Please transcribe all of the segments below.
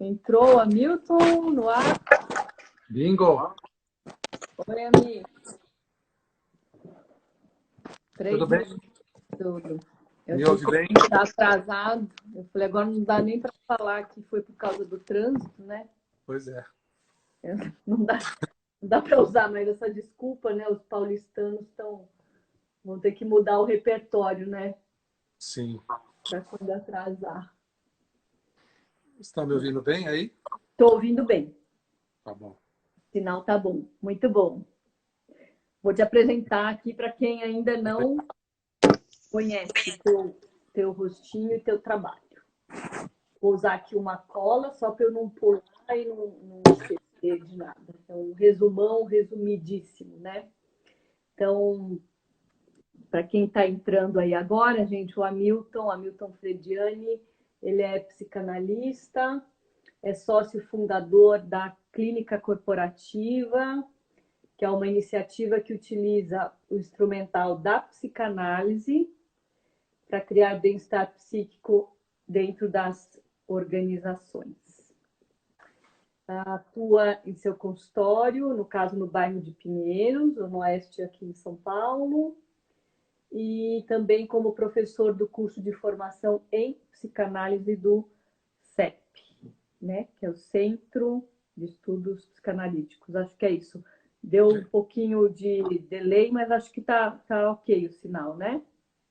Entrou Hamilton no ar. Bingo! Oi, amigo. Tudo bem? Tudo. Me ouve bem? Está atrasado. Eu falei, agora não dá nem para falar que foi por causa do trânsito, né? Pois é. Não dá para usar mais essa desculpa, né? Os paulistanos vão ter que mudar o repertório, né? Sim. Para quando atrasar. Você está me ouvindo bem aí? Estou ouvindo bem. Tá bom. O sinal tá bom. Muito bom. Vou te apresentar aqui para quem ainda não conhece teu rostinho e teu trabalho. Vou usar aqui uma cola só para eu não pular e não esquecer de nada. Então, um resumão resumidíssimo, né? Então, para quem está entrando aí agora, gente, o Hamilton Frediani, ele é psicanalista, é sócio fundador da Clínica Corporativa, que é uma iniciativa que utiliza o instrumental da psicanálise para criar bem-estar psíquico dentro das organizações. Atua em seu consultório, no caso no bairro de Pinheiros, no oeste aqui em São Paulo, e também como professor do curso de formação em psicanálise do CEP, né? Que é o Centro de Estudos Psicanalíticos. Acho que é isso. Deu um pouquinho de delay, mas acho que tá ok o sinal, né?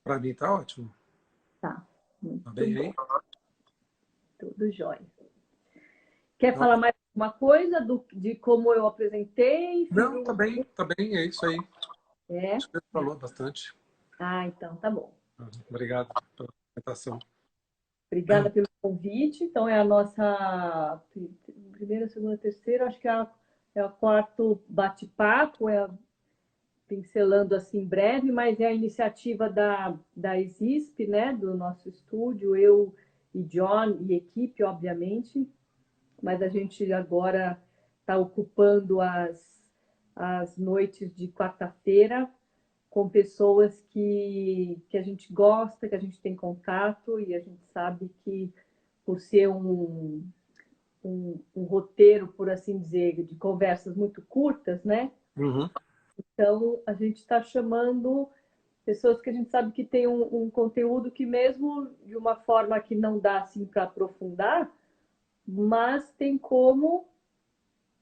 Para mim tá ótimo. Tá. Muito Tá bem bom. aí? Tudo jóia. Quer falar mais alguma coisa de como eu apresentei? Não, tá bem, é isso aí. É? Acho que você falou bastante. Então tá bom. Obrigado pela apresentação. Obrigada pelo convite. Então é a nossa primeira, segunda, terceira, acho que é o quarto bate-paco, pincelando assim breve, mas é a iniciativa da EXISP, né, do nosso estúdio, eu e John e equipe, obviamente, mas a gente agora está ocupando as noites de quarta-feira com pessoas que a gente gosta, que a gente tem contato e a gente sabe que por ser um roteiro, por assim dizer, de conversas muito curtas, né? Uhum. Então, a gente está chamando pessoas que a gente sabe que tem um conteúdo que mesmo de uma forma que não dá assim para aprofundar, mas tem como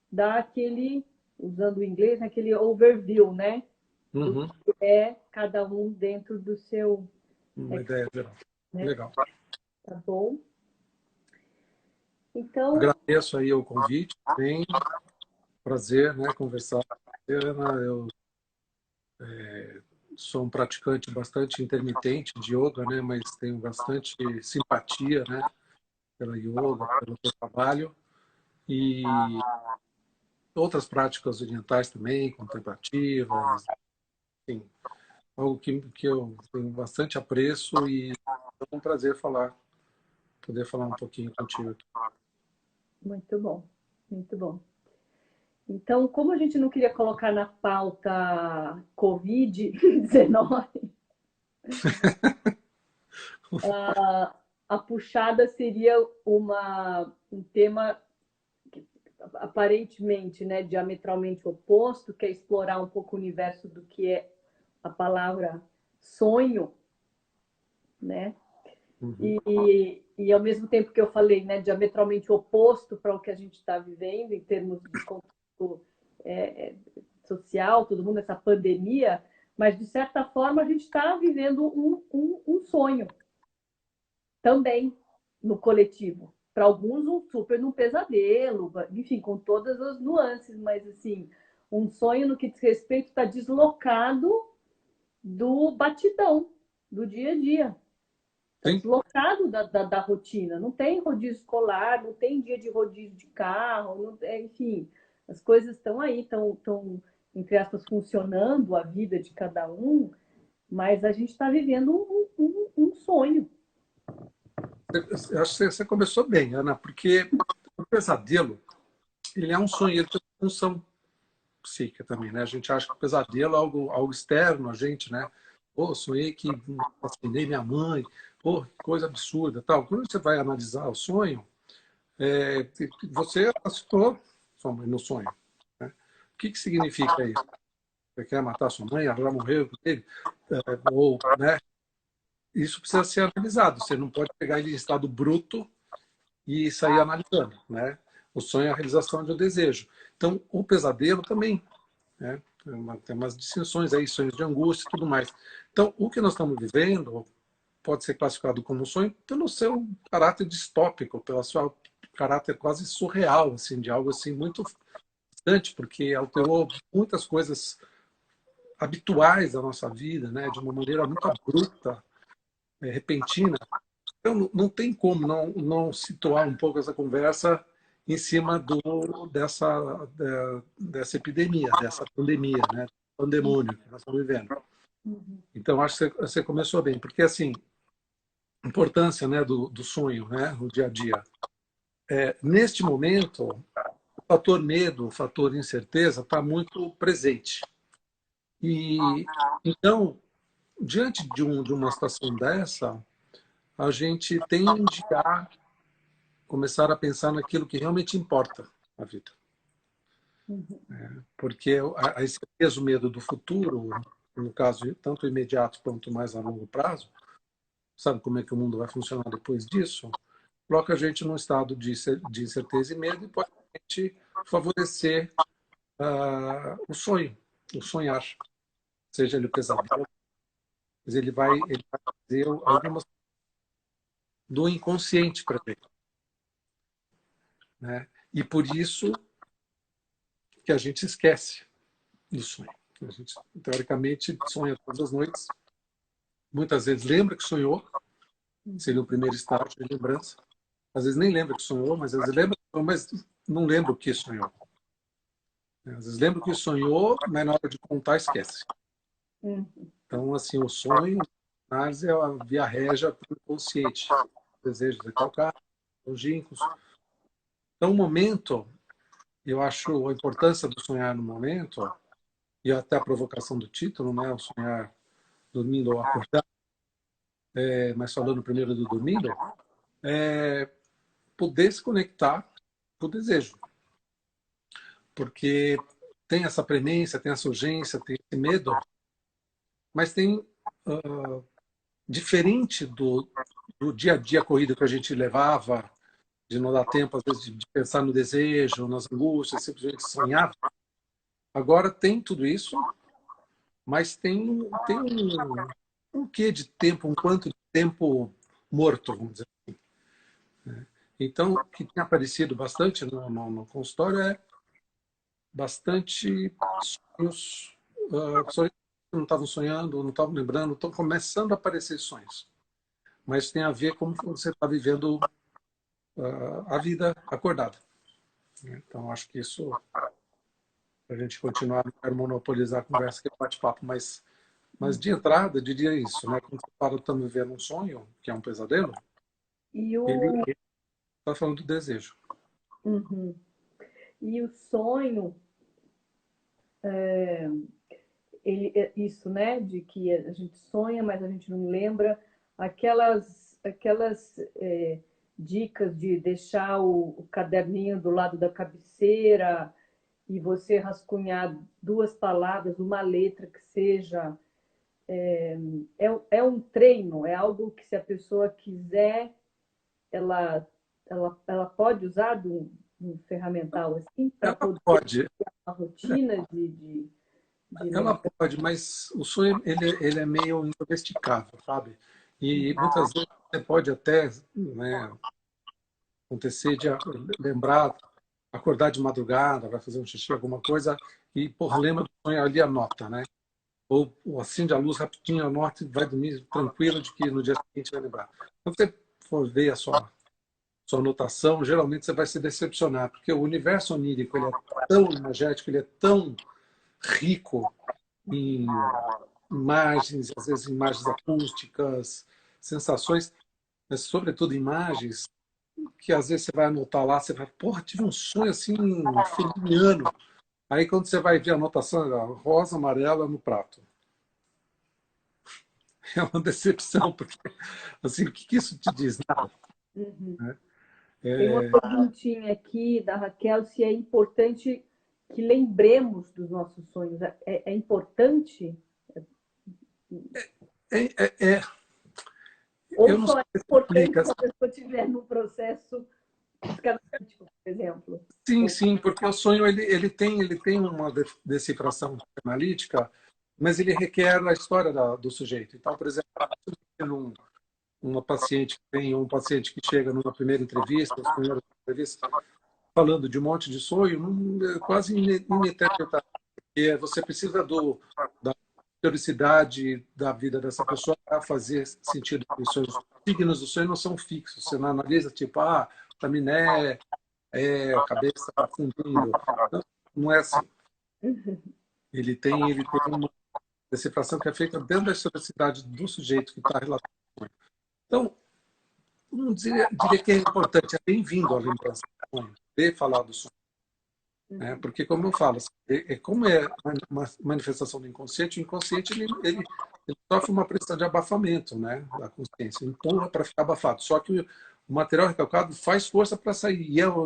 dar aquele, usando o inglês, aquele overview, né? Uhum. Do que é cada um dentro do seu... Uma ideia geral. Né? Legal. Tá bom? Então... Agradeço aí o convite. Bem, prazer, né, conversar com você, Ana. Eu sou um praticante bastante intermitente de yoga, né, mas tenho bastante simpatia, né, pela yoga, pelo seu trabalho. E outras práticas orientais também, contemplativas, enfim, algo que eu tenho bastante apreço e é um prazer poder falar um pouquinho contigo aqui. Muito bom, muito bom. Então, como a gente não queria colocar na pauta Covid-19, a puxada seria um tema aparentemente, né, diametralmente oposto, que é explorar um pouco o universo do que é a palavra sonho, né? Uhum. E ao mesmo tempo que eu falei, né, diametralmente oposto para o que a gente está vivendo em termos de contexto social, todo mundo, essa pandemia, mas de certa forma a gente está vivendo um sonho também no coletivo. Para alguns, um super num pesadelo, enfim, com todas as nuances, mas assim, um sonho no que diz respeito está deslocado do batidão, do dia a dia. Está Sim, deslocado da rotina. Não tem rodízio escolar, não tem dia de rodízio de carro, enfim, as coisas estão aí, estão, entre aspas, funcionando a vida de cada um, mas a gente está vivendo um sonho. eu acho que você começou bem, Ana, porque o pesadelo, ele é um sonho, ele tem uma função psíquica também, né? A gente acha que o pesadelo é algo externo a gente, né? Pô, sonhei que assassinei minha mãe, pô, que coisa absurda, tal. Quando você vai analisar o sonho, você assustou sua mãe no sonho. Né? O que significa isso? Você quer matar sua mãe? Ela já morreu? Ou, né? Isso precisa ser analisado. Você não pode pegar ele em estado bruto e sair analisando. Né? O sonho é a realização de um desejo. Então, o pesadelo também. Né? Tem umas distinções aí, sonhos de angústia e tudo mais. Então, o que nós estamos vivendo pode ser classificado como um sonho pelo seu caráter distópico, pelo seu caráter quase surreal, assim, de algo assim muito distante, porque alterou muitas coisas habituais da nossa vida, né, de uma maneira muito abrupta, repentina. Então, não tem como não situar um pouco essa conversa em cima dessa epidemia, dessa pandemia, né, pandemônio que nós estamos vivendo. Então, acho que você começou bem, porque, assim, a importância, né, do sonho, né, no dia a dia. Neste momento, o fator medo, o fator incerteza está muito presente. E, então, diante de uma situação dessa, a gente tende a começar a pensar naquilo que realmente importa na vida. Porque a incerteza, o medo do futuro, no caso, tanto imediato quanto mais a longo prazo, sabe como é que o mundo vai funcionar depois disso? Coloca a gente num estado de incerteza e medo e pode favorecer o sonho, o sonhar. Seja ele o pesadelo, mas ele vai trazer algumas do inconsciente para ele. Né? E por isso que a gente esquece do sonho. A gente, teoricamente, sonha todas as noites. Muitas vezes lembra que sonhou, seria o primeiro estágio de lembrança. Às vezes nem lembra que sonhou, mas às vezes lembra, mas não lembra o que sonhou. Às vezes lembra o que sonhou, mas na hora de contar esquece. Então, assim, o sonho, a análise é a via régia para o inconsciente. Desejos recalcados, longínquos. Então, o momento, eu acho a importância do sonhar no momento, e até a provocação do título, né, o sonhar dormindo ou acordar, mas falando primeiro do dormindo, poder se conectar com o desejo. Porque tem essa premência, tem essa urgência, tem esse medo, mas tem, diferente do dia a dia corrido que a gente levava, de não dar tempo, às vezes, de pensar no desejo, nas angústias, simplesmente sonhar. Agora tem tudo isso, mas tem um quê de tempo, um quanto de tempo morto, vamos dizer assim. Então, o que tem aparecido bastante no consultório é bastante sonhos, sonhos que não estavam sonhando, não estavam lembrando, estão começando a aparecer sonhos. Mas tem a ver com como você está vivendo a vida acordada. Então, acho que isso, para a gente continuar, não quero monopolizar a conversa, que é bate-papo, mas de entrada, eu diria isso, né? Quando você fala, estamos vivendo um sonho, que é um pesadelo, ele está falando do desejo. E o sonho, isso, né? De que a gente sonha, mas a gente não lembra. Aquelas dicas de deixar o caderninho do lado da cabeceira e você rascunhar 2 palavras, uma letra que seja. É um treino, é algo que, se a pessoa quiser, ela pode usar um ferramental assim para poder pode. uma rotina de Ela pode, mas o sonho ele é meio indomesticável, sabe? E muitas vezes você pode até, né, acontecer de lembrar, acordar de madrugada, vai fazer um xixi, alguma coisa, e, porra, lembra do sonho ali, anota, né? Ou acende a luz rapidinho, anota e vai dormir tranquilo de que no dia seguinte vai lembrar. Quando você for ver a sua anotação, geralmente você vai se decepcionar, porque o universo onírico ele é tão energético, ele é tão rico em imagens, às vezes imagens acústicas, sensações, mas sobretudo imagens, que às vezes você vai anotar lá, você vai, porra, tive um sonho assim, feliniano. Aí quando você vai ver a anotação, rosa, amarela no prato. É uma decepção, porque assim, o que isso te diz? Nada. Né? Tem uma perguntinha aqui da Raquel, se é importante que lembremos dos nossos sonhos. É importante? Ou Eu não sei só é se importante explica. se a pessoa estiver num processo psicanalítico, por exemplo? Sim, sim, porque o sonho ele tem uma decifração analítica, mas ele requer a história do sujeito. Então, por exemplo, uma paciente que tem um paciente que chega numa primeira entrevista, as primeiras entrevistas, falando de um monte de sonho, é quase ininterpretável, porque você precisa da historicidade da vida dessa pessoa para fazer sentido com os sonhos. Os signos do sonho não são fixos. Você não analisa tipo, chaminé, a cabeça fundindo. Não, não é assim. Ele tem uma decifração que é feita dentro da historicidade do sujeito que está relatando. Então, não diria que é importante, é bem-vindo a lembrança do sonho, de falar do sonho. Né? Porque, como eu falo, como é uma manifestação do inconsciente, o inconsciente ele sofre uma pressão de abafamento, né, da consciência, empurra para ficar abafado. Só que o material recalcado faz força para sair, e é o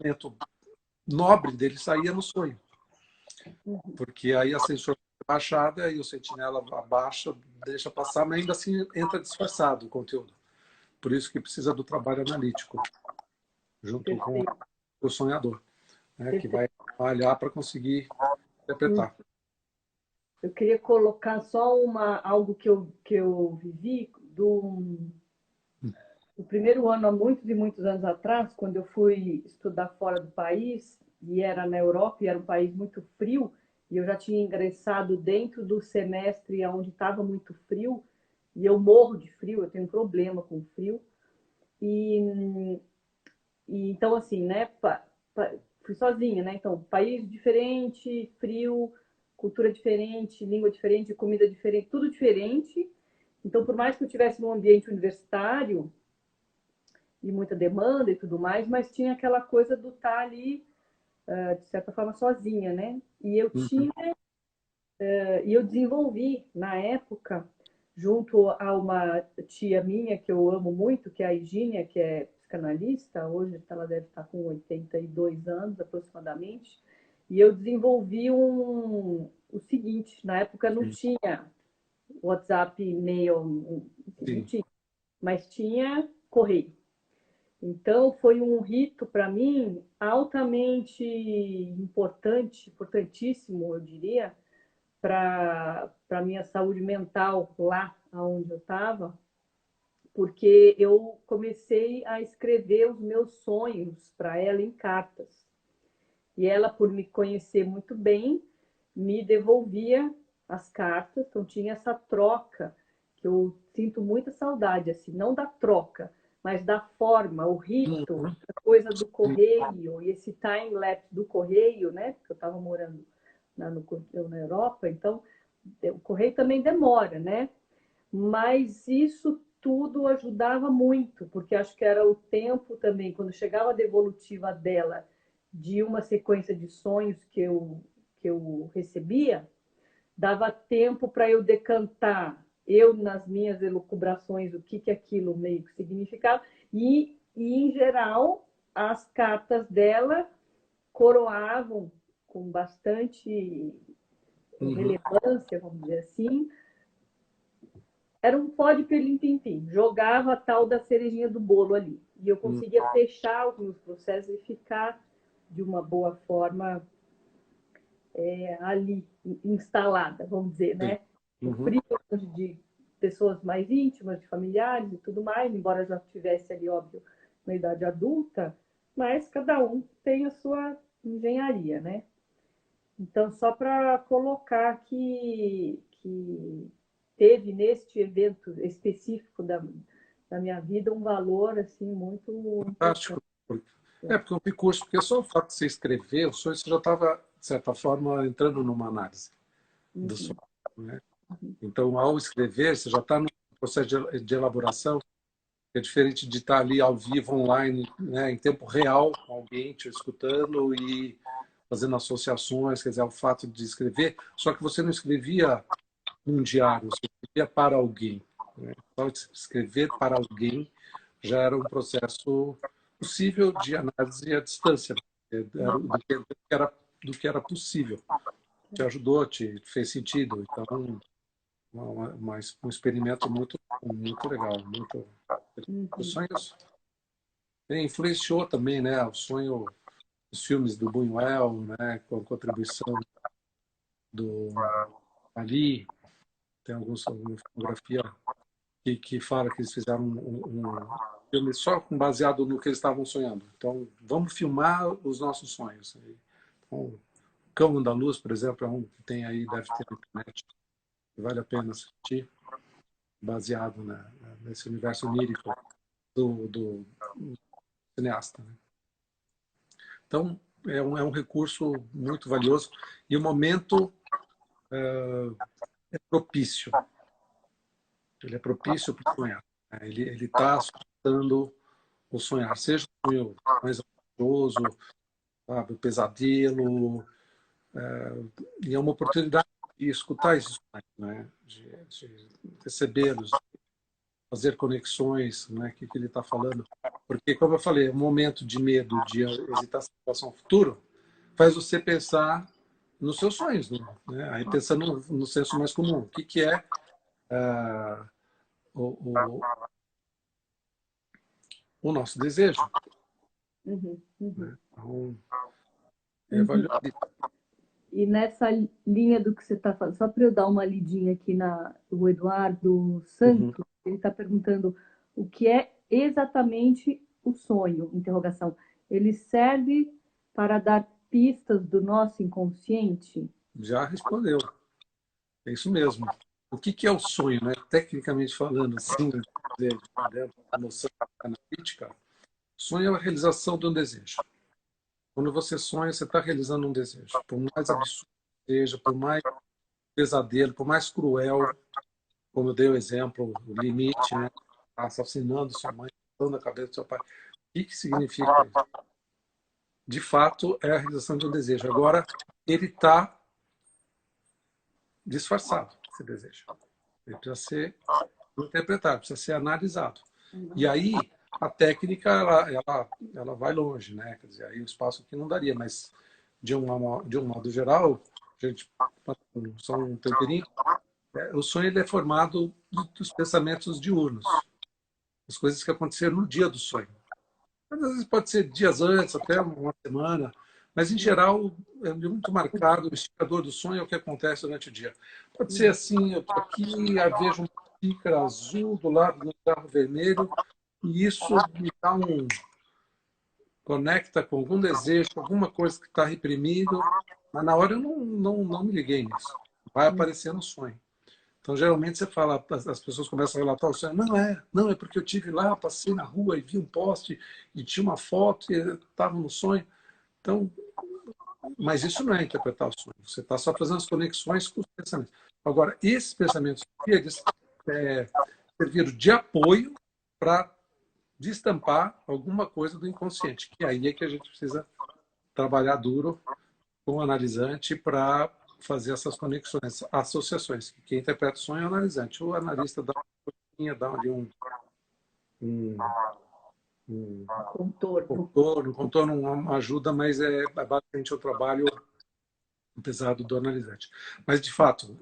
momento nobre dele sair no sonho. Porque aí a censura é baixada e o sentinela abaixa, deixa passar, mas ainda assim entra disfarçado o conteúdo. Por isso que precisa do trabalho analítico, junto com Perfeito. o sonhador, né, que Perfeito. vai trabalhar para conseguir interpretar. Eu queria colocar só algo que eu vivi do primeiro ano, há muitos e muitos anos atrás, quando eu fui estudar fora do país, e era na Europa, e era um país muito frio, e eu já tinha ingressado dentro do semestre onde estava muito frio, e eu morro de frio, eu tenho um problema com frio. E, então, assim, né, fui sozinha, né? Então, país diferente, frio, cultura diferente, língua diferente, comida diferente, tudo diferente. Então, por mais que eu tivesse num ambiente universitário e muita demanda e tudo mais, mas tinha aquela coisa do estar ali, de certa forma, sozinha, né? Uhum. E eu desenvolvi, na época, junto a uma tia minha que eu amo muito, que é a Higínia, que é psicanalista, hoje ela deve estar com 82 anos aproximadamente, e eu desenvolvi o seguinte, na época não Sim, tinha WhatsApp, e-mail, enfim, não sim. tinha, mas tinha correio. Então, foi um rito para mim altamente importante, importantíssimo, eu diria, para a minha saúde mental lá onde eu estava, porque eu comecei a escrever os meus sonhos para ela em cartas. E ela, por me conhecer muito bem, me devolvia as cartas, então tinha essa troca, que eu sinto muita saudade, assim, não da troca, mas da forma, o rito, Uhum. a coisa do correio, e esse time-lapse do correio, né? Porque eu estava morando na Europa, então o correio também demora, né? Mas isso tudo ajudava muito, porque acho que era o tempo também, quando chegava a devolutiva dela de uma sequência de sonhos que eu recebia, dava tempo para eu decantar, eu nas minhas elucubrações, o que aquilo meio que significava, em geral, as cartas dela coroavam com bastante Uhum. relevância, vamos dizer assim, era um pó de perlim-pim-pim. Jogava a tal da cerejinha do bolo ali. E eu Uhum. conseguia fechar os meus processos e ficar de uma boa forma ali instalada, vamos dizer, Sim. né? O Uhum. frio de pessoas mais íntimas, de familiares e tudo mais, embora já tivesse ali, óbvio, na idade adulta, mas cada um tem a sua engenharia, né? Então, só para colocar que teve neste evento específico da minha vida um valor assim muito importante. Fantástico. Porque eu vi curso, porque só o fato de você escrever, o sonho você já estava, de certa forma, entrando numa análise do sonho. Uhum, Né? uhum, Então, ao escrever, você já está no processo de elaboração, que é diferente de estar ali ao vivo, online, né, em tempo real, com alguém te escutando e fazendo associações, quer dizer, o fato de escrever, só que você não escrevia num diário, você escrevia para alguém. Né? Então, escrever para alguém já era um processo possível de análise à distância, né? Do que era possível. Te ajudou, te fez sentido. Então, um experimento muito legal. Os sonhos influenciou também, né? O sonho, os filmes do Buñuel, né? Com a contribuição do Ali, tem alguma fotografia que fala que eles fizeram um filme só baseado no que eles estavam sonhando. Então, vamos filmar os nossos sonhos. Então, o Cão Andaluz, por exemplo, é um que tem aí, deve ter na internet, vale a pena assistir, baseado nesse universo onírico do cineasta. Né? Então, é um recurso muito valioso e o momento é propício. Ele é propício para sonhar. Né? Ele está suscitando o sonhar, seja o sonho mais ansioso, sabe, o pesadelo, e é uma oportunidade de escutar esses sonhos, né? De recebê-los, fazer conexões, né? O que ele está falando. Porque, como eu falei, o momento de medo, de hesitação em relação ao futuro, faz você pensar nos seus sonhos, né? Aí pensando no senso mais comum. O que é o, o nosso desejo? Né? Então, é valioso. E nessa linha do que você está falando, só para eu dar uma lidinha aqui o Eduardo Santos, ele está perguntando o que é exatamente o sonho, interrogação. Ele serve para dar pistas do nosso inconsciente? Já respondeu. É isso mesmo. O que é o sonho, né? Tecnicamente falando, assim, a noção analítica, sonho é a realização de um desejo. Quando você sonha, você está realizando um desejo. Por mais absurdo que seja, por mais pesadelo, por mais cruel, como eu dei o exemplo, o limite, né? Assassinando sua mãe, matando a cabeça do seu pai. O que significa isso? De fato, é a realização de um desejo. Agora, ele está disfarçado, esse desejo. Ele precisa ser interpretado, precisa ser analisado. E aí, a técnica, ela vai longe, né? Quer dizer, aí o espaço aqui não daria, mas de um modo geral, gente, só um temperinho, o sonho ele é formado dos pensamentos diurnos, as coisas que aconteceram no dia do sonho. Às vezes pode ser dias antes, até uma semana, mas em geral é muito marcado. O indicador do sonho é o que acontece durante o dia. Pode ser assim: eu estou aqui, eu vejo uma xícara azul do lado do carro vermelho, e isso me dá conecta com algum desejo, com alguma coisa que está reprimido, mas na hora eu não me liguei nisso. Vai aparecer no sonho. Então, geralmente, você fala, as pessoas começam a relatar o sonho. Não, é porque eu tive lá, passei na rua e vi um poste e tinha uma foto e estava no sonho. Então, mas isso não é interpretar o sonho. Você está só fazendo as conexões com os pensamentos. Agora, esses pensamentos, eles serviram de apoio para destampar alguma coisa do inconsciente, que aí é que a gente precisa trabalhar duro com o analisante para fazer essas conexões, associações. Quem interpreta o sonho é o analisante. O analista dá ali um contorno uma ajuda, mas é basicamente o trabalho pesado do analisante. Mas, de fato,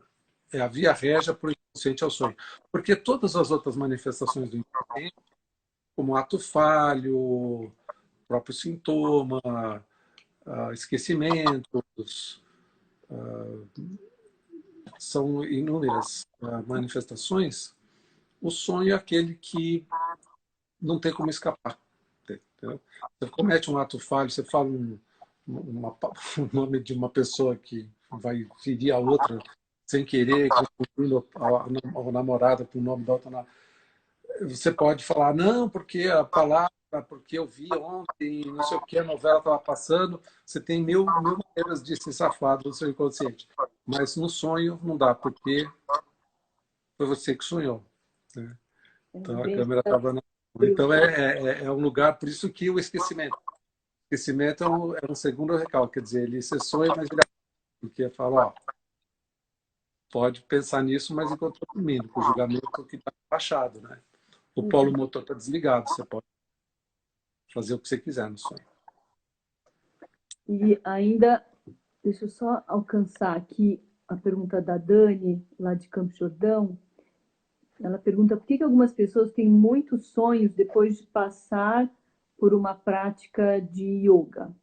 é a via régia para o inconsciente ao sonho. Porque todas as outras manifestações do inconsciente, como ato falho, próprio sintoma, esquecimentos, são inúmeras manifestações. O sonho é aquele que não tem como escapar. Entendeu? Você comete um ato falho, você fala o nome de uma pessoa que vai ferir a outra sem querer, confundindo a namorada com o nome da outra. Você pode falar, não, porque a palavra, porque eu vi ontem, não sei o que, a novela estava passando. Você tem mil maneiras de ser safado no seu inconsciente. Mas no sonho não dá, porque foi você que sonhou. Né? Então a câmera estava na. Então é um lugar, por isso que o esquecimento. O esquecimento é um segundo recalque, quer dizer, ele se sonha, mas ele porque fala, ó, pode pensar nisso, mas enquanto eu dormindo, com o julgamento que está baixado, né? O polo motor está desligado, você pode fazer o que você quiser no sonho. E ainda, deixa eu só alcançar aqui a pergunta da Dani, lá de Campos Jordão. Ela pergunta por que algumas pessoas têm muitos sonhos depois de passar por uma prática de yoga.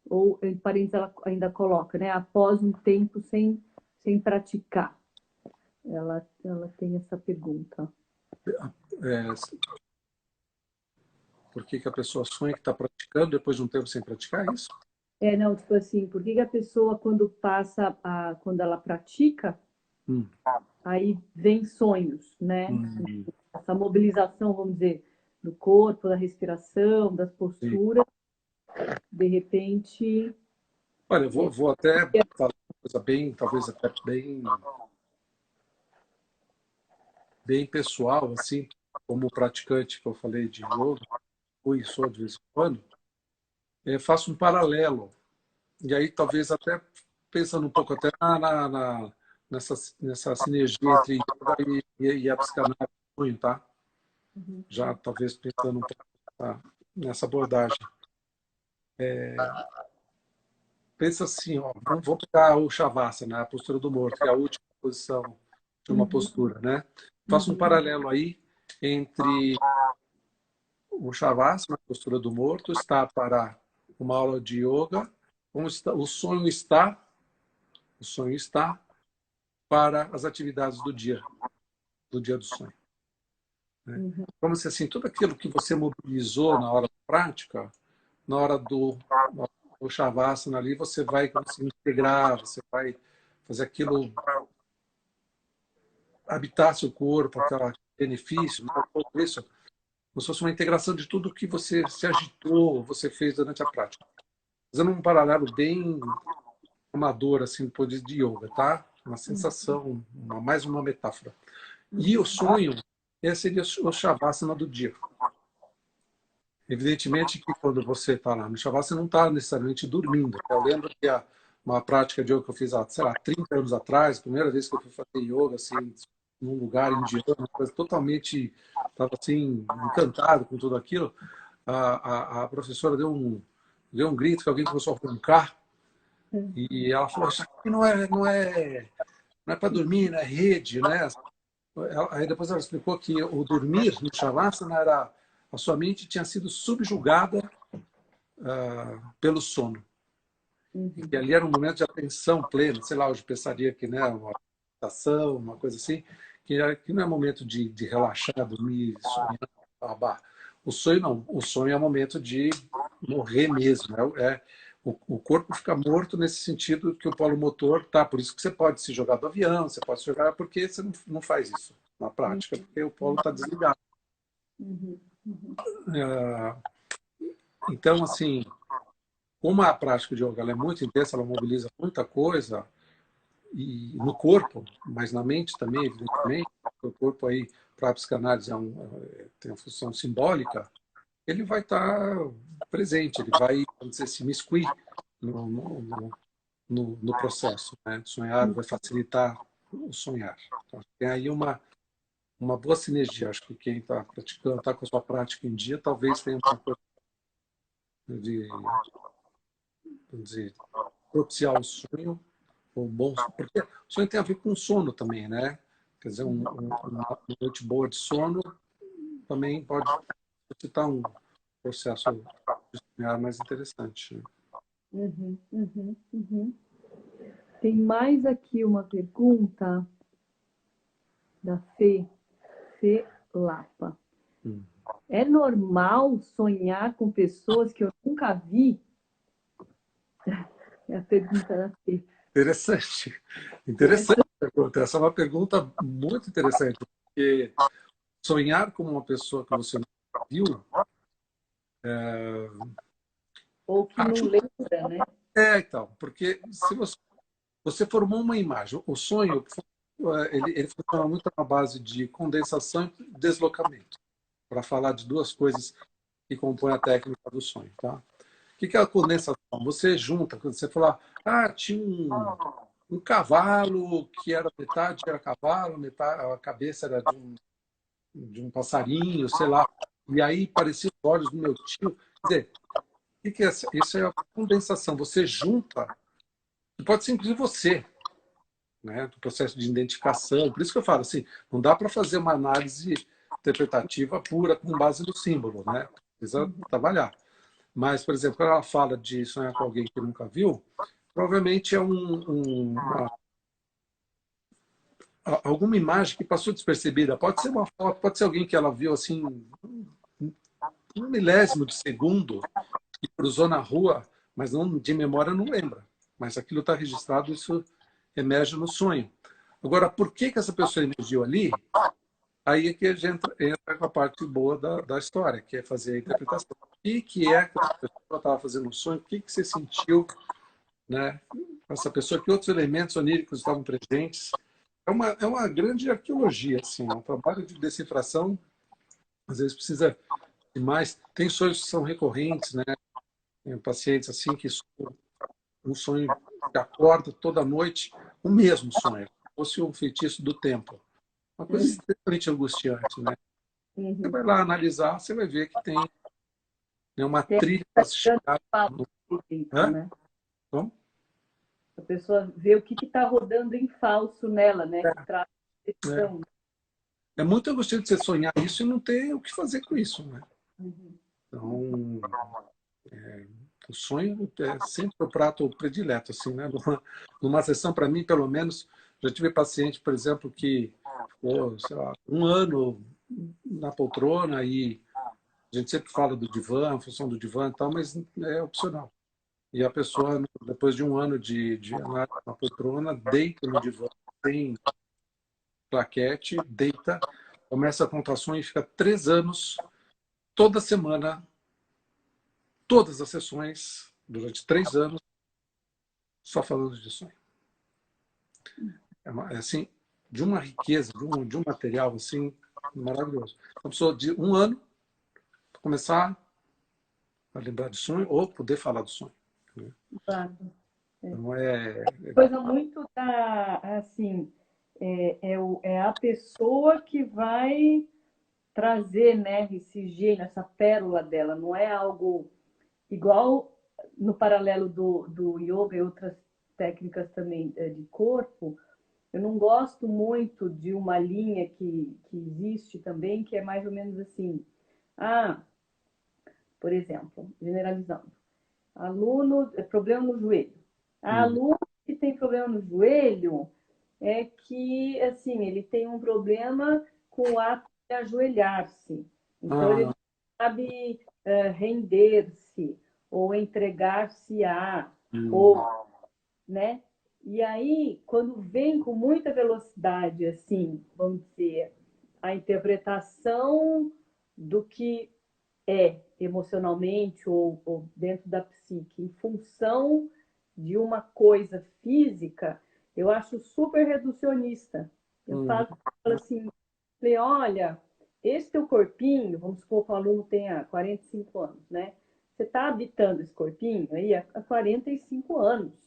Ou, em parênteses, ela ainda coloca, né? Após um tempo sem praticar. Ela tem essa pergunta. É, por que a pessoa sonha que está praticando depois de um tempo sem praticar isso? Não, tipo assim, por que a pessoa, quando ela pratica, aí vem sonhos, né? Hum. Essa mobilização, vamos dizer, do corpo, da respiração, das posturas, de repente. Olha, eu vou até falar uma coisa bem, talvez até bem pessoal, assim, como praticante que eu falei de yoga, fui e sou de vez em quando, faço um paralelo. E aí, talvez até pensando um pouco até nessa sinergia entre yoga e a psicanálise, tá? Já talvez pensando um pouco nessa abordagem. Pensa assim, ó, vamos pegar o Shavasana, a postura do morto, que é a última posição de uma postura, né? Faço um paralelo aí entre o Shavasana, a postura do morto, está para uma aula de yoga, como está, o sonho está para as atividades do dia do sonho. Né? Como se assim, tudo aquilo que você mobilizou na hora da prática, na hora do Shavasana ali, você vai conseguir integrar, você vai fazer aquilo habitar seu corpo, aquele benefício, tudo isso, como se fosse uma integração de tudo que você se agitou, você fez durante a prática. Fazendo um paralelo bem amador, assim, do de yoga, tá? Uma sensação, mais uma metáfora. E o sonho, esse seria o Shavasana do dia. Evidentemente que quando você está lá no Shavasana, você não está necessariamente dormindo. Eu lembro que uma prática de yoga que eu fiz há, sei lá, 30 anos atrás, primeira vez que eu fui fazer yoga, assim, num lugar indiano, uma coisa totalmente, estava assim, encantado com tudo aquilo, a professora deu um grito que alguém começou a roncar, e ela falou, isso aqui não é para dormir, não é rede, né? Aí depois ela explicou que o dormir no Shavasana era a sua mente tinha sido subjugada pelo sono. E ali era um momento de atenção plena, sei lá, hoje pensaria que, né, uma meditação, uma coisa assim, que não é momento de relaxar, dormir, sonhar, babar. O sonho não, o sonho é um momento de morrer mesmo, o corpo fica morto nesse sentido que o polo motor tá, por isso que você pode se jogar do avião, você pode se jogar, porque você não faz isso na prática, porque o polo está desligado. Então, assim, como a prática de yoga ela é muito intensa, ela mobiliza muita coisa, e no corpo, mas na mente também, evidentemente, o corpo aí, para a psicanálise, tem uma função simbólica, ele vai estar presente, ele vai, vamos dizer, se imiscuir no processo. Né? Sonhar vai facilitar o sonhar. Então, tem aí uma boa sinergia. Acho que quem está praticando, está com a sua prática em dia, talvez tenha uma coisa de, vamos dizer, propiciar o sonho, o bom, porque o sonho tem a ver com sono também, né? Quer dizer, uma noite boa de sono também pode suscitar um processo de sonhar mais interessante. Né? Tem mais aqui uma pergunta da Fê Lapa. É normal sonhar com pessoas que eu nunca vi? É a pergunta da Fê. Interessante. Interessante a pergunta. Essa é uma pergunta muito interessante, porque sonhar com uma pessoa que você não viu. Ou que não lembra, né? Então, porque se você formou uma imagem, o sonho ele funciona muito na base de condensação e deslocamento, para falar de duas coisas que compõem a técnica do sonho. Tá? O que é a condensação? Você junta, quando você fala, tinha um cavalo que era metade era cavalo, metade, a cabeça era de um passarinho, sei lá. E aí pareciam os olhos do meu tio. dizer, o que é isso? Isso é a condensação. Você junta, pode ser inclusive você, né, do processo de identificação. Por isso que eu falo assim, não dá para fazer uma análise interpretativa pura com base no símbolo, né? Precisa trabalhar. Mas, por exemplo, quando ela fala de sonhar com alguém que nunca viu, provavelmente é alguma imagem que passou despercebida. Pode ser uma foto, pode ser alguém que ela viu assim, um milésimo de segundo, e cruzou na rua, mas não, de memória não lembra. Mas aquilo está registrado, isso emerge no sonho. Agora, por que essa pessoa emergiu ali? Aí é que a gente entra com a parte boa da história, que é fazer a interpretação. O que é que a pessoa estava fazendo no sonho? O que você sentiu, né? Essa pessoa, que outros elementos oníricos estavam presentes? É uma grande arqueologia, assim, é um trabalho de decifração. Às vezes precisa de mais. Tem sonhos que são recorrentes, né? Tem pacientes assim que um sonho que acorda toda noite, o mesmo sonho, como se fosse um feitiço do tempo. Uma coisa extremamente angustiante, né? Você vai lá analisar, você vai ver que tem, né, uma Tem trilha para se grande chegar falso no... dentro, Hã? né? Como? A pessoa vê o que está rodando em falso nela, né? Que traz É. questão. É muito angustiante você sonhar isso e não ter o que fazer com isso, né? Uhum. Então, o sonho é sempre o prato predileto, assim, né? Numa sessão, para mim, pelo menos, já tive paciente, por exemplo, que ficou, sei lá, um ano na poltrona e a gente sempre fala do divã, a função do divã e tal, mas é opcional. E a pessoa, depois de um ano de análise na poltrona, deita no divã, tem claquete, deita, começa a contar e fica 3 anos, toda semana, todas as sessões, durante 3 anos, só falando de sonho. É assim, de uma riqueza, de um material assim, maravilhoso. Uma pessoa de um ano começar a lembrar de sonho ou poder falar do sonho, né? Claro. Então é Coisa muito da, assim, é a pessoa que vai trazer, né, esse gênio, essa pérola dela. Não é algo igual no paralelo do yoga e outras técnicas também de corpo. Eu não gosto muito de uma linha que existe também, que é mais ou menos assim. Ah, por exemplo, generalizando. Aluno, problema no joelho. Aluno que tem problema no joelho é que, assim, ele tem um problema com o ato de ajoelhar-se. Então, ele ah, não sabe render-se ou entregar-se-á, ou, né? E aí, quando vem com muita velocidade, assim, vamos dizer, a interpretação do que é emocionalmente ou dentro da psique, em função de uma coisa física, eu acho super reducionista. Eu falo assim, falei, olha, esse teu corpinho, vamos supor que o aluno tenha 45 anos, né? Você está habitando esse corpinho aí há 45 anos.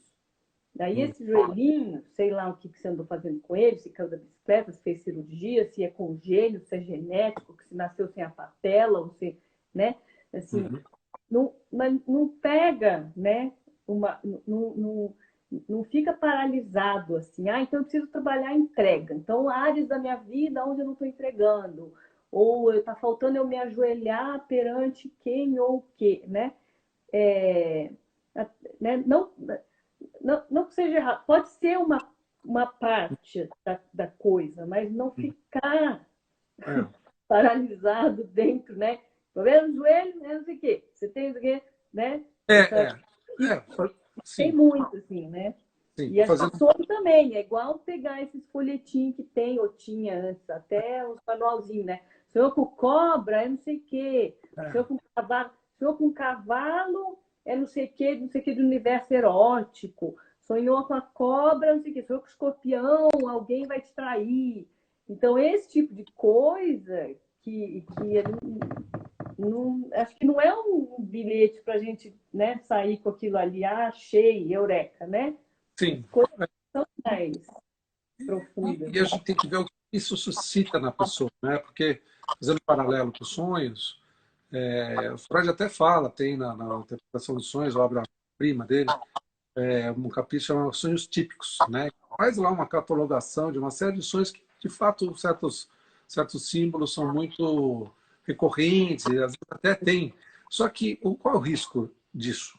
Daí esse joelhinho, sei lá o que você andou fazendo com ele, se caiu da bicicleta, se fez cirurgia, se é congênito, se é genético, se nasceu sem a patela, ou se, né? Assim, não pega, né? Não fica paralisado assim. Ah, então eu preciso trabalhar a entrega. Então, áreas da minha vida onde eu não estou entregando. Ou está faltando eu me ajoelhar perante quem ou o quê, né? É, né? Não que seja errado, pode ser uma parte da coisa, mas não ficar é, paralisado dentro, né? Problema no joelho, né? Não sei o quê. Você tem o quê, né? é, Essa, é, e é, tem sim, muito, assim, né? sim, E essa fazendo, sono também, é igual pegar esses folhetinhos que tem, ou tinha antes, até os manualzinhos, né? Sonhou com cobra, é não sei o quê. Sonhou com cavalo, é não sei o quê do universo erótico. Sonhou com a cobra, não sei o quê. Sonhou com escorpião, alguém vai te trair. Então, esse tipo de coisa que acho que não é um bilhete para a gente, né, sair com aquilo ali, achei, eureka, né? As sim. coisas são mais profundas, E a né? gente tem que ver o que isso suscita na pessoa, né? Porque, fazendo paralelo com os sonhos, O Freud até fala, tem na interpretação dos sonhos, a obra-prima dele, um capítulo chamado Sonhos Típicos, né? Faz lá uma catalogação de uma série de sonhos que, de fato, certos símbolos são muito recorrentes, e às vezes até tem. Só que qual é o risco disso?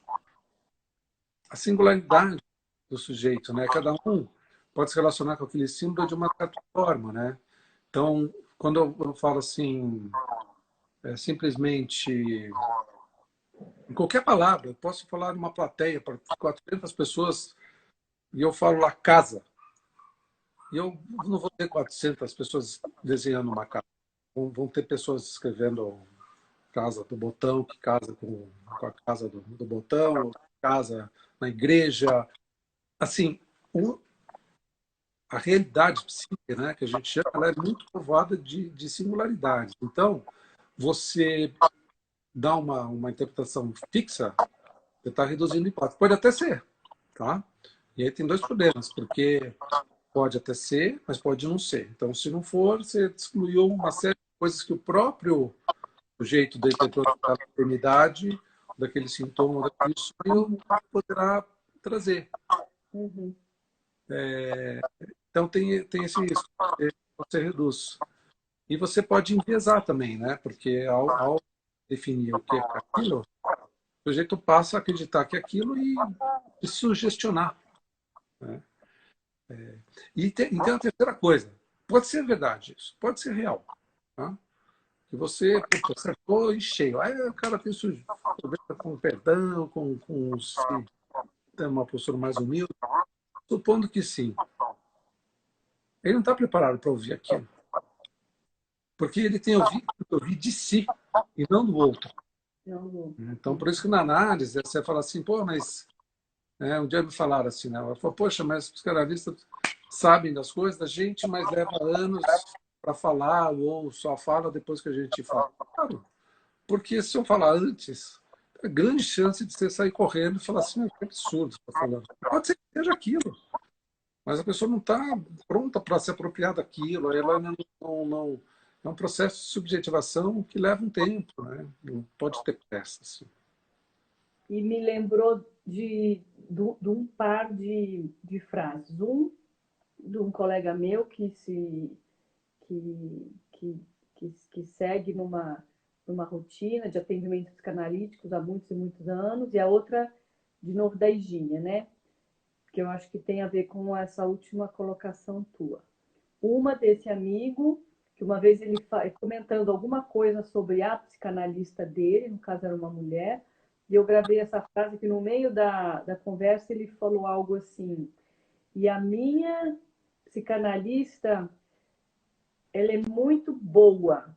A singularidade do sujeito, né? Cada um pode se relacionar com aquele símbolo de uma certa forma, né? Então, quando eu falo assim, simplesmente em qualquer palavra, eu posso falar numa plateia para 400 pessoas e eu falo lá casa. E eu não vou ter 400 pessoas desenhando uma casa. Vão ter pessoas escrevendo casa do Botão, que casa com a casa do Botão, casa na igreja. Assim, a realidade psíquica, né, que a gente chama, ela é muito povoada de singularidades. Então, você dá uma interpretação fixa, você está reduzindo a hipótese. Pode até ser, tá? E aí tem dois problemas, porque pode até ser, mas pode não ser. Então, se não for, você excluiu uma série de coisas que o próprio sujeito detector da maternidade, daquele sintoma, daquele sonho, poderá trazer. Uhum. Então, tem esse risco. Você reduz. E você pode enviesar também, né? Porque ao definir o que é aquilo, o sujeito passa a acreditar que é aquilo e sugestionar. Né? E tem uma terceira coisa. Pode ser verdade isso, pode ser real. Tá? Que você acertou em cheio. Aí o cara tem problema com perdão, tem uma postura mais humilde. Supondo que sim. Ele não está preparado para ouvir aquilo. Porque ele tem ouvido ouvir de si e não do outro. Não vou. Então, por isso que na análise, você fala assim, pô, mas um dia me falaram assim, né? Ela falou, poxa, mas os psicanalistas sabem das coisas da gente, mas leva anos para falar, ou só fala depois que a gente fala. Claro, porque se eu falar antes, é grande chance de você sair correndo e falar assim, que absurdo você está falando. Pode ser que seja aquilo, mas a pessoa não está pronta para se apropriar daquilo, ela não é um processo de subjetivação que leva um tempo, né? Não pode ter pressa. Assim. E me lembrou de um par de frases. De um colega meu que segue numa rotina de atendimentos psicanalíticos há muitos e muitos anos, e a outra, de novo, da Higínia, né? Que eu acho que tem a ver com essa última colocação tua. Uma desse amigo, que uma vez ele comentando alguma coisa sobre a psicanalista dele, no caso era uma mulher, e eu gravei essa frase que no meio da conversa ele falou algo assim, e a minha psicanalista, ela é muito boa.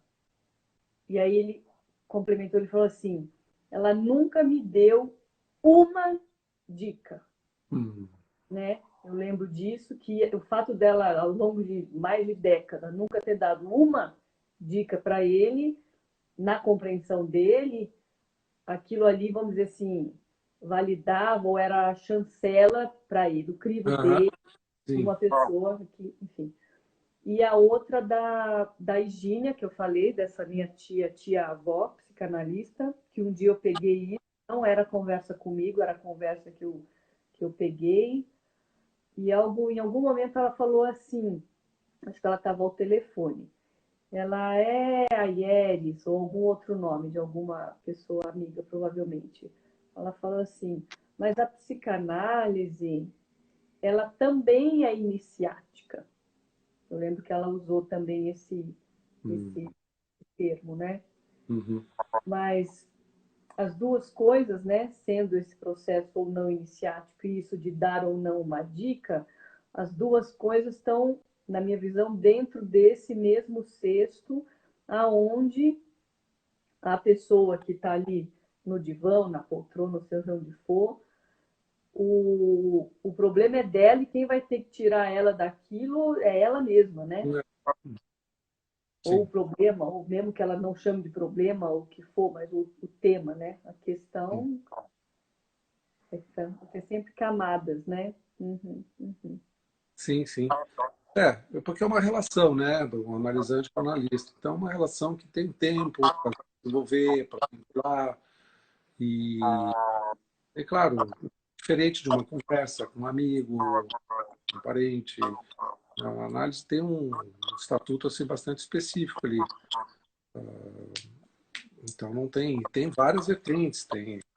E aí ele complementou, ele falou assim, ela nunca me deu uma dica, Hum. né? Eu lembro disso, que o fato dela, ao longo de mais de década, nunca ter dado uma dica para ele, na compreensão dele, aquilo ali, vamos dizer assim, validava ou era a chancela para ele, o crivo Aham, dele, de sim. uma pessoa que, enfim. E a outra da Higínia, que eu falei, dessa minha tia-avó, psicanalista, que um dia eu peguei isso, não era conversa comigo, era conversa que eu peguei, e em algum momento ela falou assim, acho que ela estava ao telefone, ela é a Yeris, ou algum outro nome de alguma pessoa amiga, provavelmente. Ela falou assim, mas a psicanálise, ela também é iniciática. Eu lembro que ela usou também Hum. esse termo, né? Uhum. Mas as duas coisas, né, sendo esse processo ou não iniciático e isso de dar ou não uma dica, as duas coisas estão, na minha visão, dentro desse mesmo cesto, aonde a pessoa que está ali no divã, na poltrona, seja onde for, o problema é dela e quem vai ter que tirar ela daquilo é ela mesma, né? Ou o Sim. problema, ou mesmo que ela não chame de problema, ou o que for, mas o tema, né? A questão é sempre camadas, né? Uhum, uhum. Sim, sim. Porque é uma relação, né, do analisante com o analista. Então, é uma relação que tem tempo, desenvolver, para vincular. E, é claro, diferente de uma conversa com um amigo, um parente, a análise tem um estatuto assim, bastante específico ali. Então não tem várias vertentes,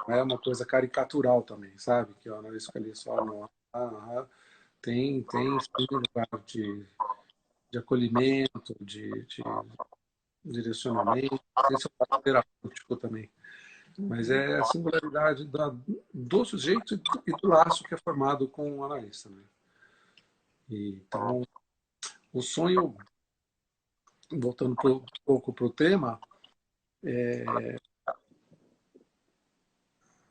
não é uma coisa caricatural também, sabe? Que o analista fica ali só no... tem sim, lugar de acolhimento, de direcionamento, tem seu lado terapêutico também. Mas é a singularidade do sujeito e do laço que é formado com o analista. Né? Então, o sonho, voltando um pouco para o tema,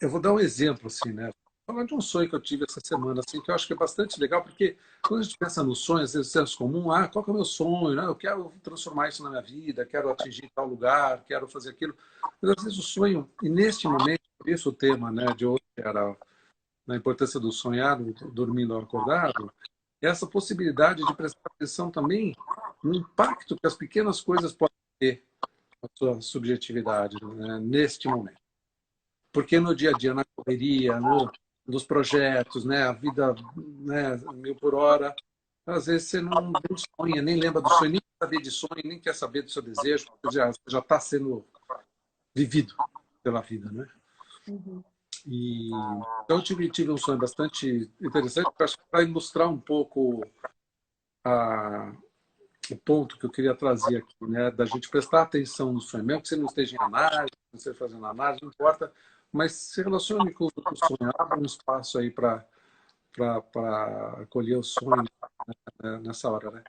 eu vou dar um exemplo, assim, né? Falar de um sonho que eu tive essa semana, assim, que eu acho que é bastante legal, porque quando a gente pensa no sonho, às vezes é senso comum, qual que é o meu sonho? Né? Eu quero transformar isso na minha vida, quero atingir tal lugar, quero fazer aquilo. Mas às vezes o sonho, e neste momento, por isso o tema, né, de hoje era na importância do sonhar, dormindo ou acordado, é essa possibilidade de prestar atenção também no impacto que as pequenas coisas podem ter na sua subjetividade, né, neste momento. Porque no dia a dia, na correria, nos projetos, né, a vida, né, 1000 por hora, às vezes você não sonha, nem lembra do sonho, nem quer saber de sonho, nem quer saber do seu desejo, porque já está sendo vivido pela vida, né? Uhum. Então eu tive um sonho bastante interessante, para ilustrar um pouco o ponto que eu queria trazer aqui, né, da gente prestar atenção no sonho, mesmo que você não esteja em análise, não esteja fazendo análise, não importa, mas se relacione com o sonho, abra um espaço aí para acolher o sonho, né, nessa hora, né?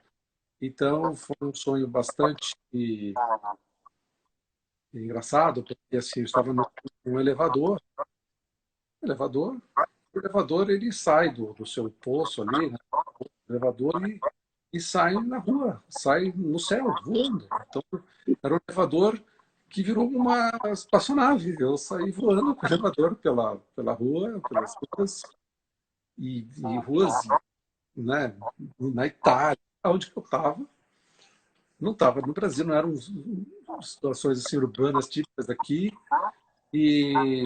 Então foi um sonho bastante engraçado, porque assim, eu estava num elevador, o elevador ele sai do seu poço ali, né, o elevador e sai na rua, sai no céu, voando. Então, era um elevador que virou uma espaçonave. Eu saí voando com o elevador pela rua, pelas ruas, e ruas, né, na Itália, onde eu estava. Não estava no Brasil, não eram situações assim, urbanas típicas daqui. E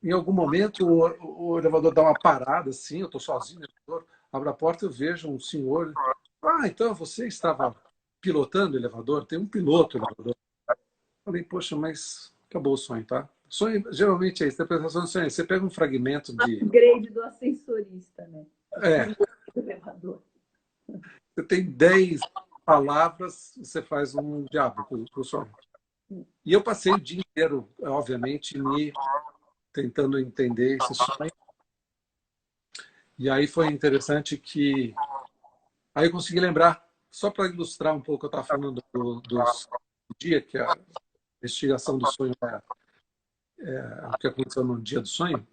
em algum momento o elevador dá uma parada, assim, eu estou sozinho no elevador, abro a porta e eu vejo um senhor. Então você estava pilotando o elevador? Tem um piloto no elevador. Falei, poxa, mas acabou o sonho, tá? Sonho, geralmente é isso, interpretação do sonho. Você pega um fragmento de... Upgrade do ascensorista, né? É, Do elevador. você tem 10 palavras, você faz um diabo com o sonho. E eu passei o dia inteiro, obviamente, me tentando entender esse sonho. E aí foi interessante que... Aí eu consegui lembrar, só para ilustrar um pouco, eu estava falando do dia, que a investigação do sonho é o que aconteceu no dia do sonho.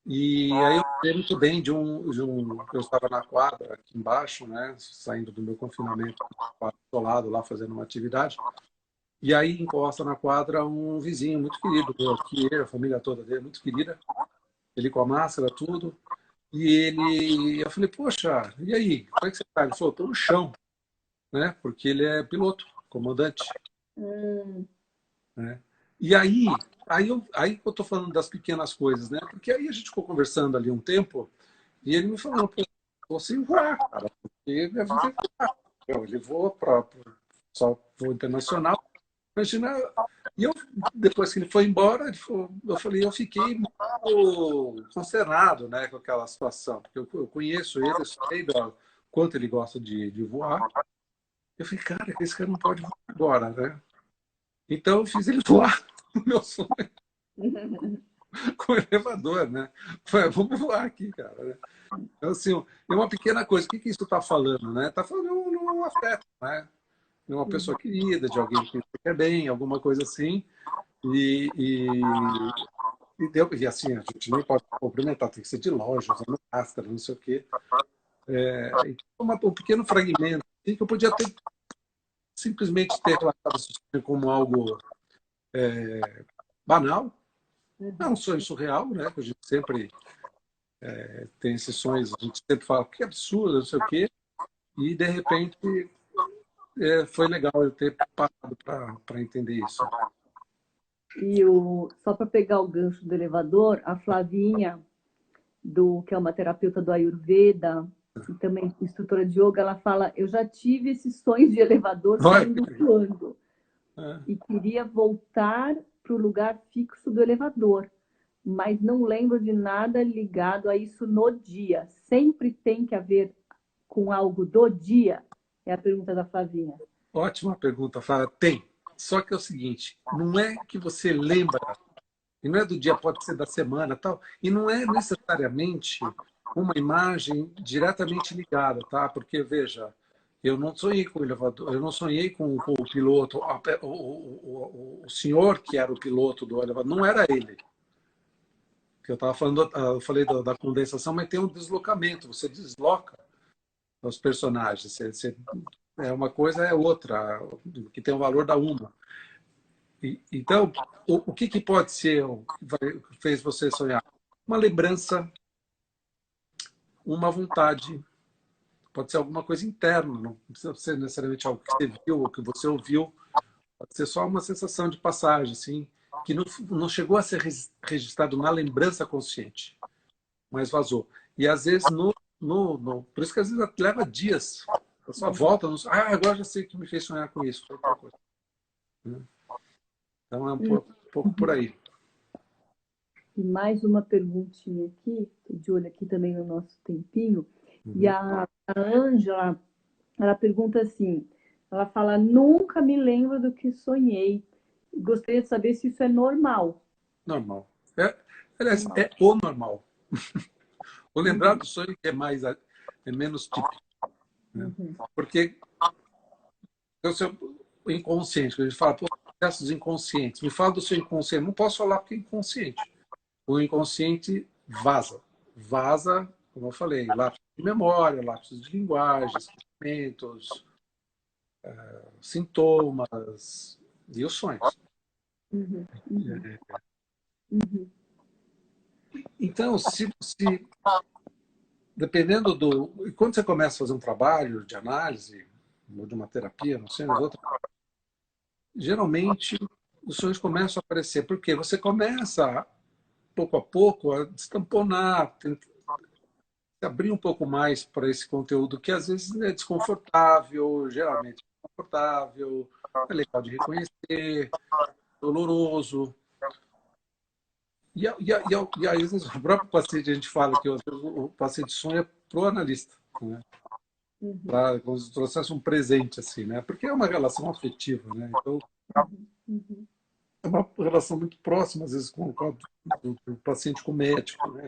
E aí eu lembrei muito bem de eu estava na quadra aqui embaixo, né, saindo do meu confinamento, isolado lá fazendo uma atividade. E aí encosta na quadra um vizinho muito querido, meu, aqui, a família toda dele, muito querida, ele com a máscara, tudo. Eu falei, poxa, e aí, como é que você está? Ele falou, estou no chão, né, porque ele é piloto, comandante. Né? E aí eu estou falando das pequenas coisas, né? Porque aí a gente ficou conversando ali um tempo e ele me falou, pô, vou sem voar, cara, porque minha vida é voar. Ele voa só voo internacional. Imagina. E eu, depois que ele foi embora, eu fiquei muito consternado, né, com aquela situação, porque eu conheço ele, eu sei do quanto ele gosta de voar. Eu falei, cara, esse cara não pode voar agora, né? Então eu fiz ele voar no meu sonho com o elevador, né? Falei, vamos voar aqui, cara. Né? Então, assim, é uma pequena coisa. O que isso está falando, né? Está falando num afeto, né? De uma pessoa querida, de alguém que você quer bem, alguma coisa assim. E assim, a gente nem pode cumprimentar, tem que ser de longe, usando máscara, não sei o quê. Um pequeno fragmento assim, que eu podia ter simplesmente ter relatado esse sonho como algo banal. É um sonho surreal, né? Que a gente sempre tem esses sonhos, a gente sempre fala que absurdo, não sei o quê. E, de repente, foi legal eu ter parado para entender isso. E só para pegar o gancho do elevador, a Flavinha, que é uma terapeuta do Ayurveda e também instrutora de yoga, ela fala: eu já tive esses sonhos de elevador Olha, saindo voando é, e queria voltar para o lugar fixo do elevador, mas não lembro de nada ligado a isso no dia. Sempre tem que haver com algo do dia? É a pergunta da Flavinha. ótima pergunta, Flávia. Tem. Só que é o seguinte, não é que você lembra, e não é do dia, pode ser da semana, tal, e não é necessariamente uma imagem diretamente ligada, tá? Porque veja, eu não sonhei com o elevador, eu não sonhei com o piloto, o senhor que era o piloto do elevador, não era ele. Que eu estava falando, eu falei da condensação, mas tem um deslocamento, você desloca os personagens, é uma coisa é outra, que tem o valor da uma. Então, o que pode ser o que fez você sonhar? Uma lembrança, uma vontade, pode ser alguma coisa interna, não precisa ser necessariamente algo que você viu ou que você ouviu, pode ser só uma sensação de passagem, assim, que não chegou a ser registrado na lembrança consciente, mas vazou. E às vezes, por isso que às vezes leva dias, a sua volta, agora já sei o que me fez sonhar com isso, foi tal coisa, né? Então é um pouco por aí. E mais uma perguntinha aqui, tô de olho aqui também no nosso tempinho. E Uhum. a Ângela, ela pergunta assim, ela fala: nunca me lembro do que sonhei. Gostaria de saber se isso é normal. Normal. Aliás, Normal. é o normal. O lembrar Uhum, do sonho é menos típico, né? uhum, Porque o seu inconsciente, a gente fala, pô, processos inconscientes. Me fala do seu inconsciente. Não posso falar porque é inconsciente. O inconsciente vaza. Vaza, como eu falei, lapsos de memória, lapsos de linguagem, sentimentos, sintomas e os sonhos. uhum, uhum, uhum, Então, dependendo do. E quando você começa a fazer um trabalho de análise, ou de uma terapia, não sei, mas outra, geralmente os sonhos começam a aparecer. Porque você começa, pouco a pouco, a destamponar, se abrir um pouco mais para esse conteúdo que às vezes é desconfortável, geralmente é desconfortável, é legal de reconhecer, doloroso. E aí, às vezes, o próprio paciente, a gente fala que às vezes, o paciente sonha para o analista, né? uhum, Para como se trouxesse um presente, assim, né? Porque é uma relação afetiva, né? Então, uhum, é uma relação muito próxima, às vezes, do paciente com o médico, né?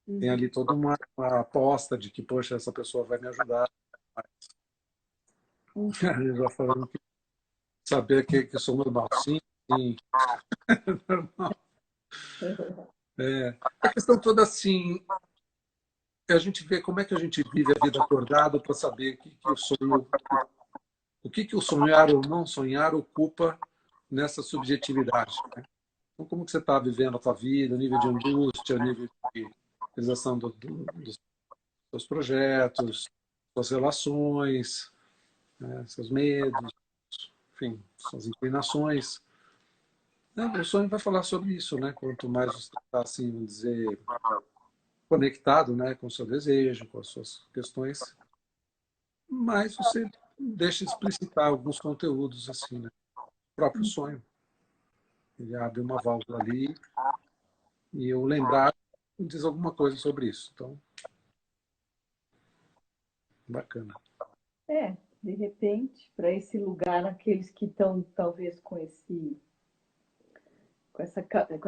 Tem uhum, ali toda uma aposta de que, poxa, essa pessoa vai me ajudar. uhum. Eu já falando que saber que eu sou normal. Sim, sim, normal. É. A questão toda, assim, é a gente vê como é que a gente vive a vida acordado para saber o que o sonhar ou não sonhar ocupa nessa subjetividade, né? Então, como que você está vivendo a tua vida, o nível de angústia, o nível de realização dos seus projetos, suas relações, né, seus medos, enfim, suas inclinações. Né? O sonho vai falar sobre isso, né? Quanto mais você está, assim, vamos dizer, conectado, né, com o seu desejo, com as suas questões, mais você deixa explicitar alguns conteúdos, assim, né? O próprio sonho. Ele abre uma válvula ali e eu lembrar diz alguma coisa sobre isso. Então, bacana. É, de repente, para esse lugar, aqueles que estão talvez com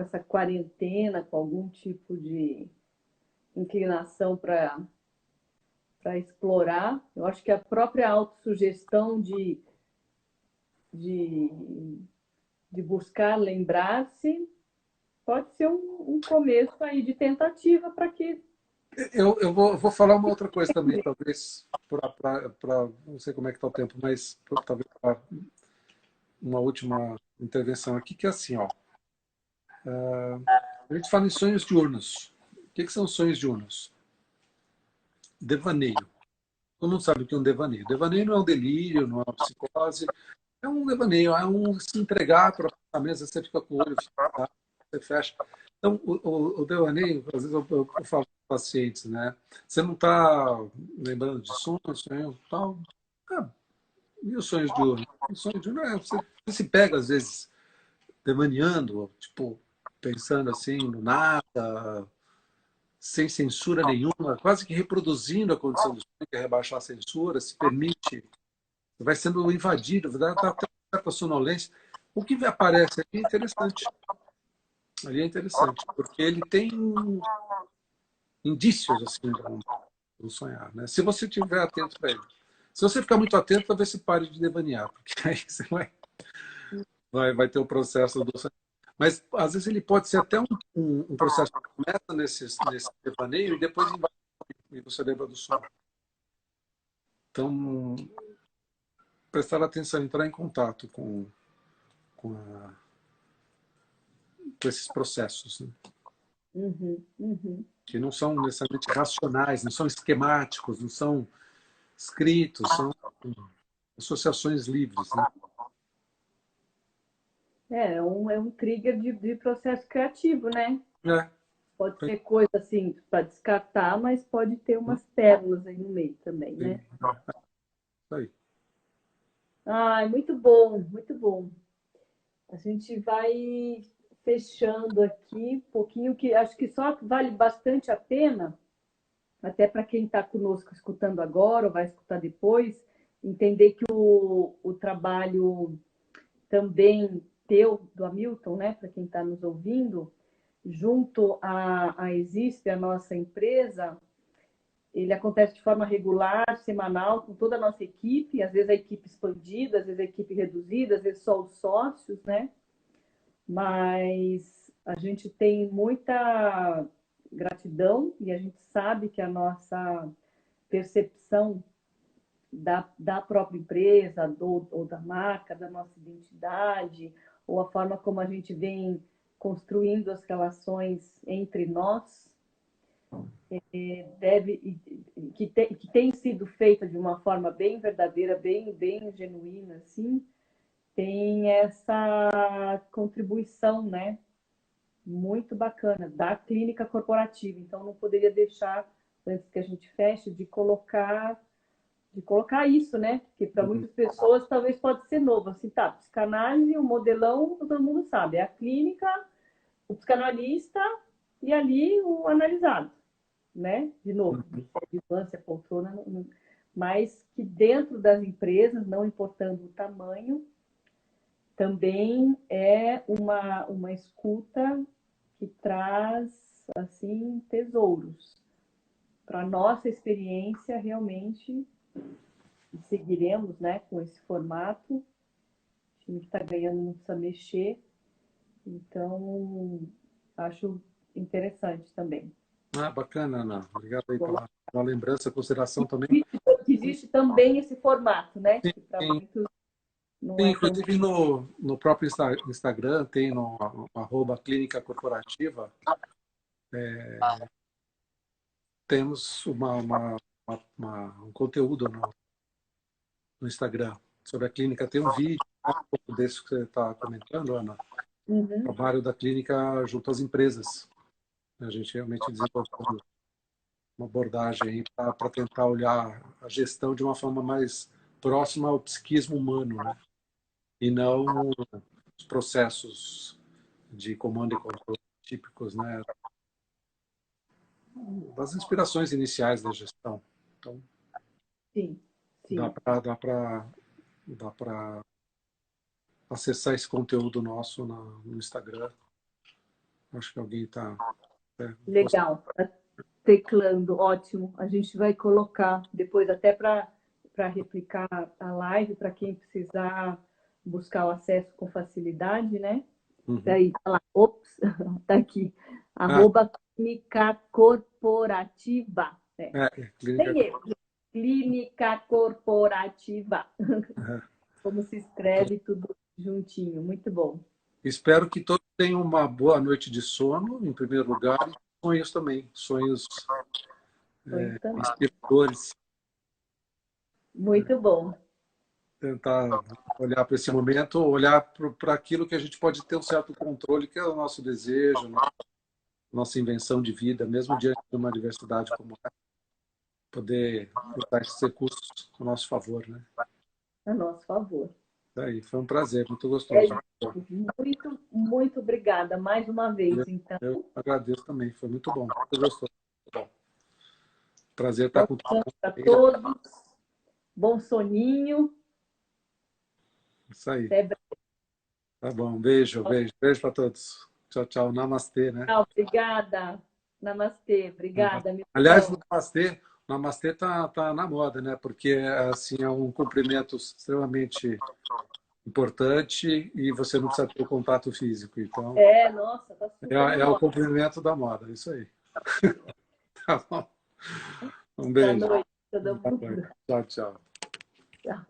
essa quarentena, com algum tipo de inclinação para explorar, eu acho que a própria autossugestão de, de buscar lembrar-se pode ser um começo aí de tentativa para que. Eu vou falar uma outra coisa também, talvez, não sei como é que está o tempo, mas talvez pra uma última intervenção aqui, que é assim, ó. A gente fala em sonhos diurnos. O que são sonhos diurnos? Devaneio. Todo mundo sabe o que é um devaneio. Devaneio não é um delírio, não é uma psicose, é um devaneio, é um se entregar para a mesa, você fica com o olho fechado, você fecha. Então, o devaneio, às vezes eu falo para os pacientes, né? Você não está lembrando de sonho, tal. Ah, e os sonhos de ouro? Os sonhos de ouro você se pega, às vezes, devaneando, tipo, pensando assim, no nada, sem censura nenhuma, quase que reproduzindo a condição do sonho, que é rebaixar a censura, se permite, vai sendo invadido, dá até uma certa sonolência. O que aparece aqui é interessante. Ali é interessante, porque ele tem indícios assim do sonhar, né? Se você estiver atento para ele. Se você ficar muito atento, talvez você pare de devanear, porque aí você vai ter o processo do sonhar. Mas às vezes ele pode ser até um processo que começa nesse devaneio e depois invade e você lembra do sonho. Então, prestar atenção, entrar em contato com, com esses processos, né? Que não são necessariamente racionais, não são esquemáticos, não são escritos, são associações livres, né? É um trigger de processo criativo, né? É, Pode ser coisa assim para descartar, mas pode ter umas pérolas aí no meio também, sim, né? isso aí. Ai, muito bom, muito bom. A gente vai fechando aqui um pouquinho, que acho que só vale bastante a pena, até para quem está conosco escutando agora ou vai escutar depois, entender que o trabalho também teu, do Hamilton, né, para quem está nos ouvindo, junto a Existe, a nossa empresa, ele acontece de forma regular, semanal, com toda a nossa equipe, às vezes a equipe expandida, às vezes a equipe reduzida, às vezes só os sócios, né? Mas a gente tem muita gratidão e a gente sabe que a nossa percepção da própria empresa, ou da marca, da nossa identidade, ou a forma como a gente vem construindo as relações entre nós, que tem sido feita de uma forma bem verdadeira, bem genuína, assim, tem essa contribuição, né, muito bacana da clínica corporativa. Então, não poderia deixar, antes que a gente feche, de colocar isso, né? Porque para muitas pessoas talvez pode ser novo. Assim, tá, psicanálise, o modelão, todo mundo sabe. É a clínica, o psicanalista e ali o analisado, né? De novo, vigilância, poltrona, mas que dentro das empresas, não importando o tamanho, também é uma escuta que traz, assim, tesouros. Para nossa experiência, realmente, e seguiremos, né, com esse formato. O time que está ganhando não precisa mexer. Então, acho interessante também. Ah, bacana, Ana. Obrigado aí pela lembrança, consideração também. Existe também esse formato, né? Sim, Que para sim. muitos não Sim, é tão. inclusive no próprio Instagram, tem no @clínica corporativa, temos um conteúdo no Instagram sobre a clínica. Tem um vídeo, um pouco desse que você está comentando, Ana, o Uhum. trabalho da clínica junto às empresas. A gente realmente desenvolveu uma abordagem para tentar olhar a gestão de uma forma mais próxima ao psiquismo humano, né? E não os processos de comando e controle típicos, né? Das inspirações iniciais da gestão. Então, Sim, dá sim. para acessar esse conteúdo nosso no Instagram. Acho que alguém está Legal. Tá teclando, ótimo. A gente vai colocar depois até para replicar a live, para quem precisar buscar o acesso com facilidade, né? Uhum. Daí, tá lá, ops, tá aqui. Ah, Clínica corporativa. clínica. Tem erro. Clínica corporativa. É. Como se escreve tudo juntinho. Muito bom. Espero que todos tenham uma boa noite de sono, em primeiro lugar, e sonhos também, sonhos Sonho também. inspiradores. Muito bom. Tentar olhar para esse momento, olhar para aquilo que a gente pode ter um certo controle, que é o nosso desejo, nossa invenção de vida, mesmo diante de uma adversidade como essa, poder usar esses recursos a nosso favor, né? A nosso favor. Daí, foi um prazer, muito É gostoso. isso. Muito, muito obrigada mais uma vez, então. Eu agradeço também, foi muito bom, muito gostoso. Bom, prazer estar Bom com descanso para você. todos. Bom soninho. Isso aí. Até breve. Tá bom, beijo, beijo, beijo para todos. Tchau, tchau. Namastê, né? Obrigada. Namastê. Obrigada, meu Aliás, irmão. namastê tá na moda, né? Porque assim é um cumprimento extremamente importante e você não precisa ter o contato físico. Então, Nossa, tá super na é o moda. cumprimento da moda, isso aí. Tá bom. Um Boa beijo. noite, todo Boa noite. mundo. Tchau, tchau. Tchau.